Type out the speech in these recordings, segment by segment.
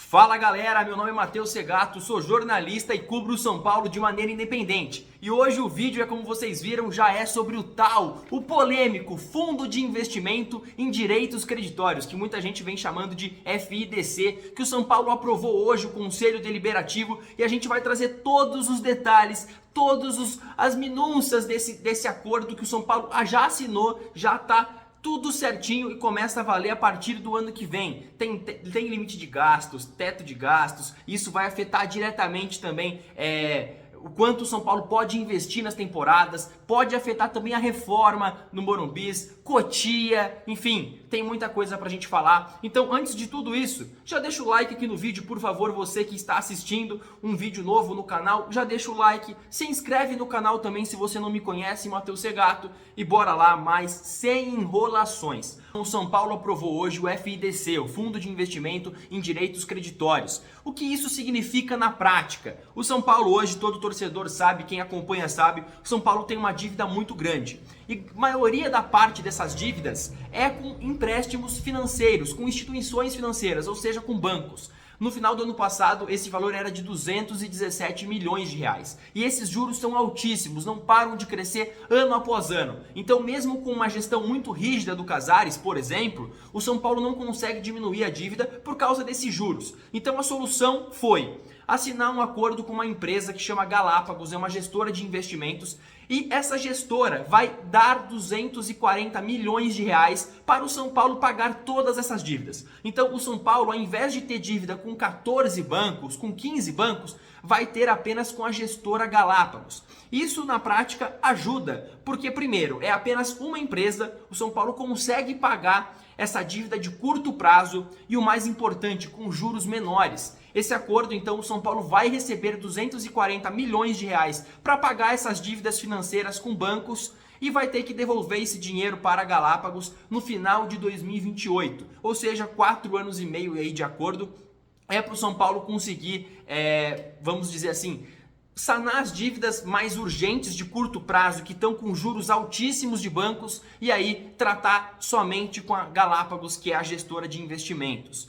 Fala galera, meu nome é Matheus Segato, sou jornalista e cubro o São Paulo de maneira independente. E hoje o vídeo como vocês viram, já é sobre o polêmico Fundo de Investimento em Direitos Creditórios, que muita gente vem chamando de FIDC, que o São Paulo aprovou hoje o Conselho Deliberativo, e a gente vai trazer todos os detalhes, as minúcias desse acordo que o São Paulo já assinou, já está tudo certinho e começa a valer a partir do ano que vem. Tem limite de gastos, teto de gastos, isso vai afetar diretamente também o quanto o São Paulo pode investir nas temporadas, pode afetar também a reforma no Morumbis, Cotia, enfim, tem muita coisa pra gente falar. Então, antes de tudo isso, já deixa o like aqui no vídeo, por favor, você que está assistindo um vídeo novo no canal, já deixa o like, se inscreve no canal também se você não me conhece, Matheus Segato, e bora lá, mais sem enrolações. O São Paulo aprovou hoje o FIDC, o Fundo de Investimento em Direitos Creditórios. O que isso significa na prática? O São Paulo hoje, todo torcedor sabe, quem acompanha sabe, o São Paulo tem uma dívida muito grande. E a maioria da parte dessas dívidas é com empréstimos financeiros, com instituições financeiras, ou seja, com bancos. No final do ano passado, esse valor era de 217 milhões de reais. E esses juros são altíssimos, não param de crescer ano após ano. Então, mesmo com uma gestão muito rígida do Casares, por exemplo, o São Paulo não consegue diminuir a dívida por causa desses juros. Então, a solução foi assinar um acordo com uma empresa que chama Galápagos, é uma gestora de investimentos, e essa gestora vai dar 240 milhões de reais para o São Paulo pagar todas essas dívidas. Então o São Paulo, ao invés de ter dívida com 14 bancos, com 15 bancos, vai ter apenas com a gestora Galápagos. Isso na prática ajuda, porque primeiro, é apenas uma empresa, o São Paulo consegue pagar essa dívida de curto prazo e o mais importante, com juros menores. Esse acordo, então, o São Paulo vai receber 240 milhões de reais para pagar essas dívidas financeiras com bancos e vai ter que devolver esse dinheiro para a Galápagos no final de 2028, ou seja, 4 anos e meio aí de acordo, para o São Paulo conseguir, vamos dizer assim, sanar as dívidas mais urgentes de curto prazo que estão com juros altíssimos de bancos e aí tratar somente com a Galápagos, que é a gestora de investimentos.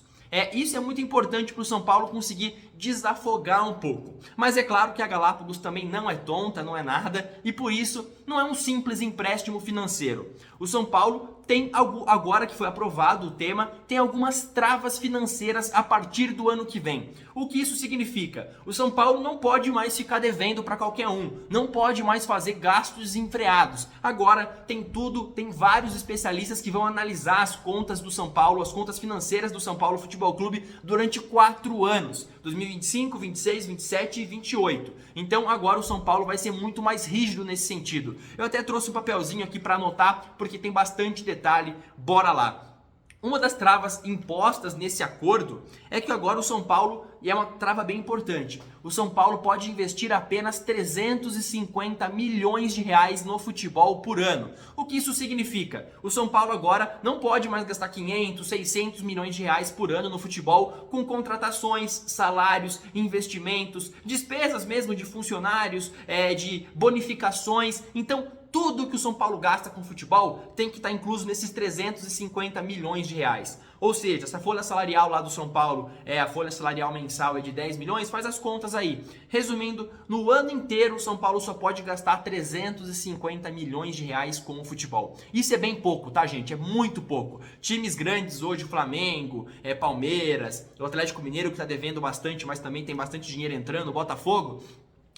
Isso é muito importante para o São Paulo conseguir desafogar um pouco. Mas é claro que a Galápagos também não é tonta, não é nada, e por isso não é um simples empréstimo financeiro. O São Paulo tem, agora que foi aprovado o tema, tem algumas travas financeiras a partir do ano que vem. O que isso significa? O São Paulo não pode mais ficar devendo para qualquer um, não pode mais fazer gastos desenfreados. Agora tem vários especialistas que vão analisar as contas do São Paulo, as contas financeiras do São Paulo Futebol Clube durante 4 anos, 2025, 26, 27 e 28. Então agora o São Paulo vai ser muito mais rígido nesse sentido. Eu até trouxe um papelzinho aqui para anotar, porque tem bastante detalhe, bora lá. Uma das travas impostas nesse acordo é que agora o São Paulo, e é uma trava bem importante, o São Paulo pode investir apenas 350 milhões de reais no futebol por ano. O que isso significa? O São Paulo agora não pode mais gastar 500, 600 milhões de reais por ano no futebol com contratações, salários, investimentos, despesas mesmo de funcionários, de bonificações. Então, tudo que o São Paulo gasta com futebol tem que estar incluso nesses 350 milhões de reais. Ou seja, se a folha salarial lá do São Paulo, a folha salarial mensal é de 10 milhões, faz as contas aí. Resumindo, no ano inteiro o São Paulo só pode gastar 350 milhões de reais com o futebol. Isso é bem pouco, tá, gente? É muito pouco. Times grandes hoje, Flamengo, Palmeiras, o Atlético Mineiro que está devendo bastante, mas também tem bastante dinheiro entrando, o Botafogo,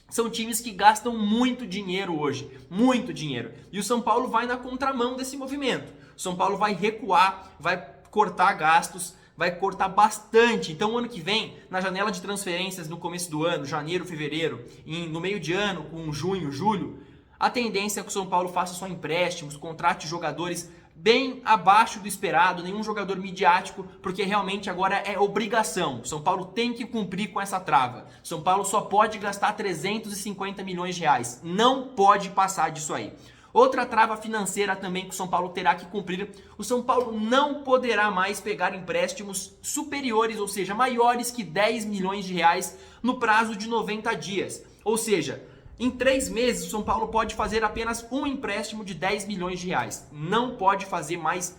são times que gastam muito dinheiro hoje, muito dinheiro. E o São Paulo vai na contramão desse movimento. O São Paulo vai recuar, vai cortar gastos, vai cortar bastante. Então, ano que vem, na janela de transferências no começo do ano, janeiro, fevereiro, no meio de ano, com junho, julho, a tendência é que o São Paulo faça só empréstimos, contrate jogadores bem abaixo do esperado, nenhum jogador midiático, porque realmente agora é obrigação. São Paulo tem que cumprir com essa trava. São Paulo só pode gastar 350 milhões de reais. Não pode passar disso aí. Outra trava financeira também que o São Paulo terá que cumprir, o São Paulo não poderá mais pegar empréstimos superiores, ou seja, maiores que 10 milhões de reais no prazo de 90 dias. Ou seja, em 3 meses, o São Paulo pode fazer apenas um empréstimo de 10 milhões de reais. Não pode fazer mais,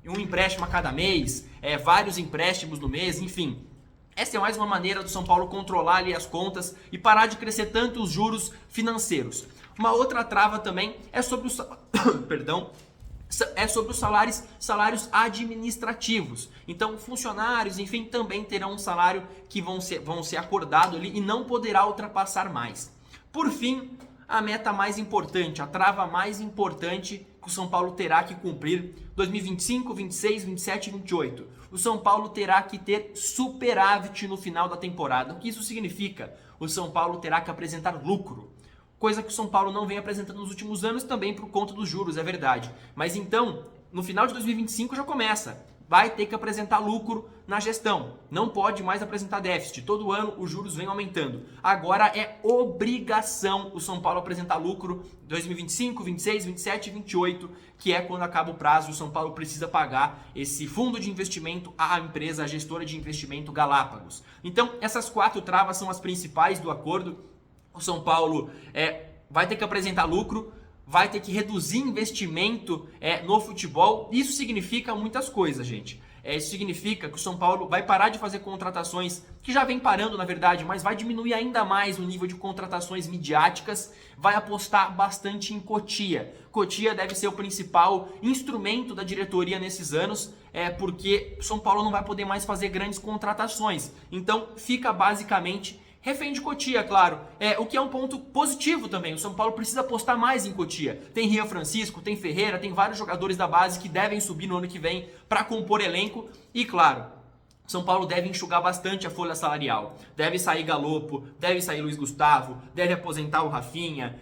um empréstimo a cada mês, vários empréstimos no mês, enfim. Essa é mais uma maneira do São Paulo controlar ali as contas e parar de crescer tanto os juros financeiros. Uma outra trava também é sobre os perdão, é sobre os salários administrativos. Então, funcionários, enfim, também terão um salário que vão ser acordado ali e não poderá ultrapassar mais. Por fim, a meta mais importante, a trava mais importante que o São Paulo terá que cumprir 2025, 26, 27 e 28. O São Paulo terá que ter superávit no final da temporada. O que isso significa? O São Paulo terá que apresentar lucro. Coisa que o São Paulo não vem apresentando nos últimos anos, também por conta dos juros, é verdade. Mas então, no final de 2025 já começa. Vai ter que apresentar lucro na gestão. Não pode mais apresentar déficit. Todo ano os juros vêm aumentando. Agora é obrigação o São Paulo apresentar lucro 2025, 26, 27 e 28, que é quando acaba o prazo. O São Paulo precisa pagar esse fundo de investimento à empresa, a gestora de investimento Galápagos. Então, essas 4 travas são as principais do acordo. O São Paulo vai ter que apresentar lucro, vai ter que reduzir investimento no futebol. Isso significa muitas coisas, gente. Isso significa que o São Paulo vai parar de fazer contratações, que já vem parando na verdade, mas vai diminuir ainda mais o nível de contratações midiáticas, vai apostar bastante em Cotia. Cotia deve ser o principal instrumento da diretoria nesses anos, porque o São Paulo não vai poder mais fazer grandes contratações. Então fica basicamente refém de Cotia, claro. O que é um ponto positivo também. O São Paulo precisa apostar mais em Cotia. Tem Rian Francisco, tem Ferreira, tem vários jogadores da base que devem subir no ano que vem para compor elenco. E claro, São Paulo deve enxugar bastante a folha salarial. Deve sair Galopo, deve sair Luiz Gustavo, deve aposentar o Rafinha,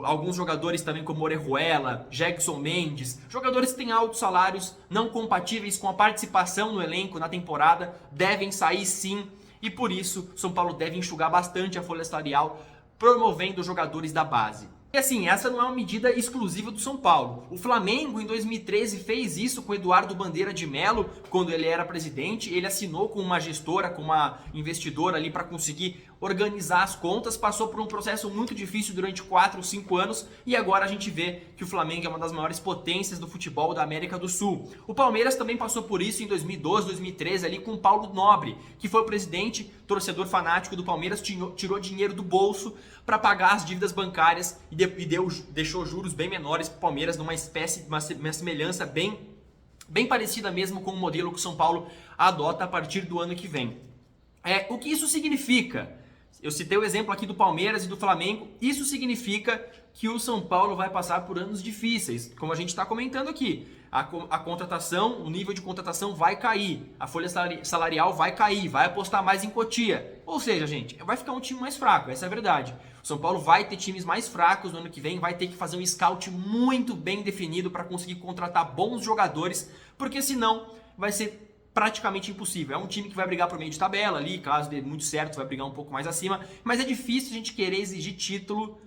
alguns jogadores também como Orejuela, Jackson Mendes, jogadores que têm altos salários, não compatíveis com a participação no elenco na temporada, devem sair sim. E por isso, São Paulo deve enxugar bastante a folha salarial, promovendo jogadores da base. E assim, essa não é uma medida exclusiva do São Paulo. O Flamengo, em 2013, fez isso com Eduardo Bandeira de Melo, quando ele era presidente. Ele assinou com uma gestora, com uma investidora ali para conseguir organizar as contas. Passou por um processo muito difícil durante 4 ou 5 anos e agora a gente vê que o Flamengo é uma das maiores potências do futebol da América do Sul. O Palmeiras também passou por isso em 2012, 2013 ali com o Paulo Nobre, que foi o presidente, torcedor fanático do Palmeiras, tirou dinheiro do bolso para pagar as dívidas bancárias e deixou juros bem menores para o Palmeiras, numa espécie, uma semelhança bem parecida mesmo com o modelo que o São Paulo adota a partir do ano que vem. O que isso significa? Eu citei o exemplo aqui do Palmeiras e do Flamengo. Isso significa que o São Paulo vai passar por anos difíceis, como a gente está comentando aqui. A contratação, o nível de contratação vai cair, a folha salarial vai cair, vai apostar mais em Cotia. Ou seja, gente, vai ficar um time mais fraco, essa é a verdade. O São Paulo vai ter times mais fracos no ano que vem, vai ter que fazer um scout muito bem definido para conseguir contratar bons jogadores, porque senão vai ser praticamente impossível. É um time que vai brigar por meio de tabela ali, caso dê muito certo, vai brigar um pouco mais acima, mas é difícil a gente querer exigir título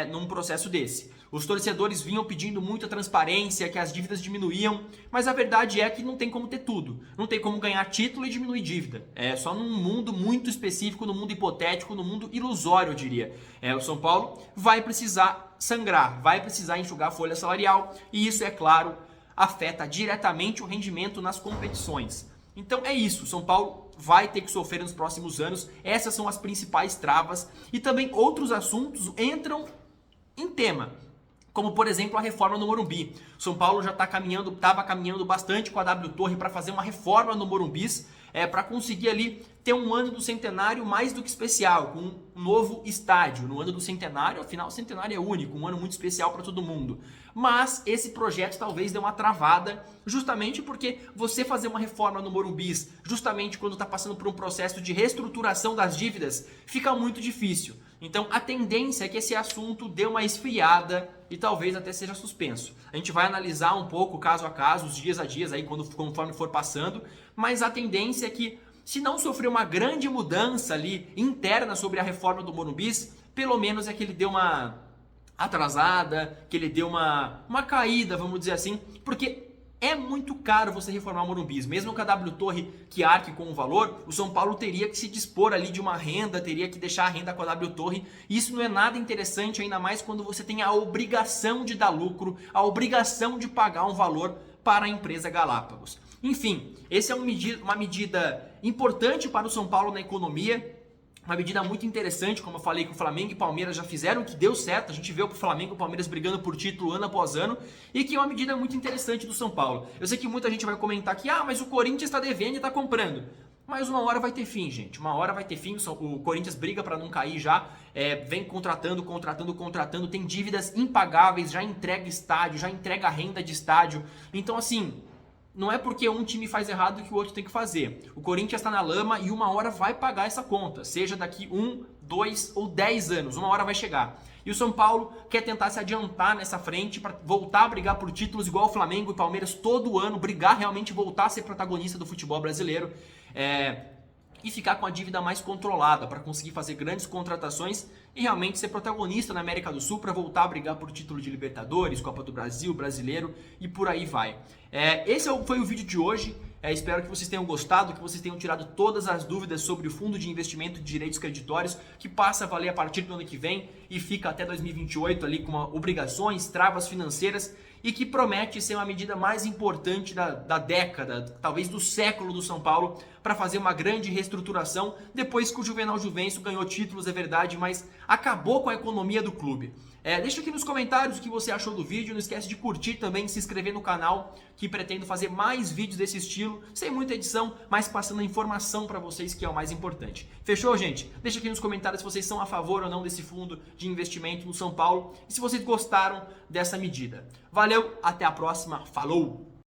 num processo desse. Os torcedores vinham pedindo muita transparência, que as dívidas diminuíam, mas a verdade é que não tem como ter tudo. Não tem como ganhar título e diminuir dívida. É só num mundo muito específico, no mundo hipotético, no mundo ilusório, eu diria. O São Paulo vai precisar sangrar, vai precisar enxugar a folha salarial e isso, é claro, afeta diretamente o rendimento nas competições. Então é isso, o São Paulo vai ter que sofrer nos próximos anos, essas são as principais travas e também outros assuntos entram em tema, como por exemplo a reforma no Morumbi. O São Paulo já estava caminhando bastante com a W Torre para fazer uma reforma no Morumbis, para conseguir ali ter um ano do centenário mais do que especial, com um novo estádio. No ano do centenário, afinal o centenário é único, um ano muito especial para todo mundo. Mas esse projeto talvez dê uma travada, justamente porque você fazer uma reforma no Morumbis, justamente quando está passando por um processo de reestruturação das dívidas, fica muito difícil. Então a tendência é que esse assunto dê uma esfriada e talvez até seja suspenso. A gente vai analisar um pouco caso a caso, os dias a dias aí, conforme for passando, mas a tendência é que, se não sofrer uma grande mudança ali interna sobre a reforma do Morumbis, pelo menos é que ele deu uma atrasada, que ele deu uma caída, vamos dizer assim, porque é muito caro você reformar o Morumbis. Mesmo que a W Torre que arque com o valor, o São Paulo teria que se dispor ali de uma renda, teria que deixar a renda com a W Torre. E isso não é nada interessante, ainda mais quando você tem a obrigação de dar lucro, a obrigação de pagar um valor para a empresa Galápagos. Enfim, essa é uma medida importante para o São Paulo na economia. Uma medida muito interessante, como eu falei, que o Flamengo e Palmeiras já fizeram, que deu certo. A gente vê o Flamengo e o Palmeiras brigando por título ano após ano, e que é uma medida muito interessante do São Paulo. Eu sei que muita gente vai comentar que, mas o Corinthians está devendo e está comprando. Mas uma hora vai ter fim, gente. Uma hora vai ter fim. O Corinthians briga para não cair já. Vem contratando. Tem dívidas impagáveis. Já entrega estádio, já entrega renda de estádio. Então, assim, não é porque um time faz errado que o outro tem que fazer. O Corinthians está na lama e uma hora vai pagar essa conta. Seja daqui 1, 2 ou 10 anos. Uma hora vai chegar. E o São Paulo quer tentar se adiantar nessa frente para voltar a brigar por títulos igual o Flamengo e Palmeiras todo ano. Brigar realmente, voltar a ser protagonista do futebol brasileiro. E ficar com a dívida mais controlada para conseguir fazer grandes contratações e realmente ser protagonista na América do Sul para voltar a brigar por título de Libertadores, Copa do Brasil, Brasileiro e por aí vai. Esse foi o vídeo de hoje. Espero que vocês tenham gostado, que vocês tenham tirado todas as dúvidas sobre o Fundo de Investimento de Direitos Creditórios, que passa a valer a partir do ano que vem e fica até 2028 ali com obrigações, travas financeiras, e que promete ser uma medida mais importante da década, talvez do século do São Paulo, para fazer uma grande reestruturação, depois que o Juvenal Juvencio ganhou títulos, é verdade, mas acabou com a economia do clube. Deixa aqui nos comentários o que você achou do vídeo, não esquece de curtir também, se inscrever no canal, que pretendo fazer mais vídeos desse estilo, sem muita edição, mas passando a informação para vocês, que é o mais importante. Fechou, gente? Deixa aqui nos comentários se vocês são a favor ou não desse fundo de investimento no São Paulo e se vocês gostaram dessa medida. Valeu, até a próxima, falou!